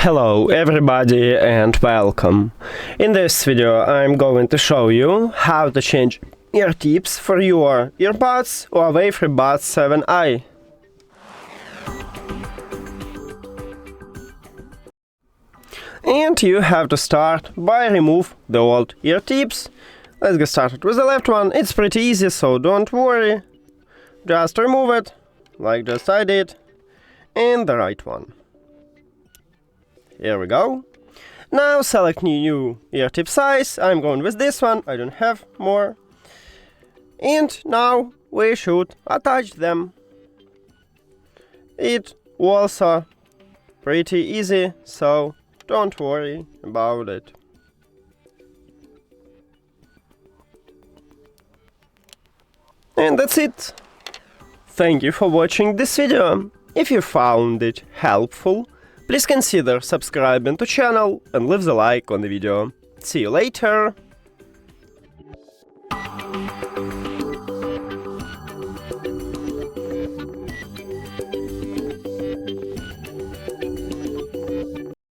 Hello everybody and welcome. In this video I'm going to show you how to change ear tips for your earbuds HUAWEI Freebuds 7i. And you have to start by remove the old ear tips. Let's get started with the left one. It's pretty easy, so don't worry. Just remove it, like just I did. And the right one. Here we go. Now select new ear tip size. I'm going with this one, I don't have more. And now we should attach them. It also pretty easy, so don't worry about it. And that's it. Thank you for watching this video. If you found it helpful, please consider subscribing to channel and leave the like on the video. See you later!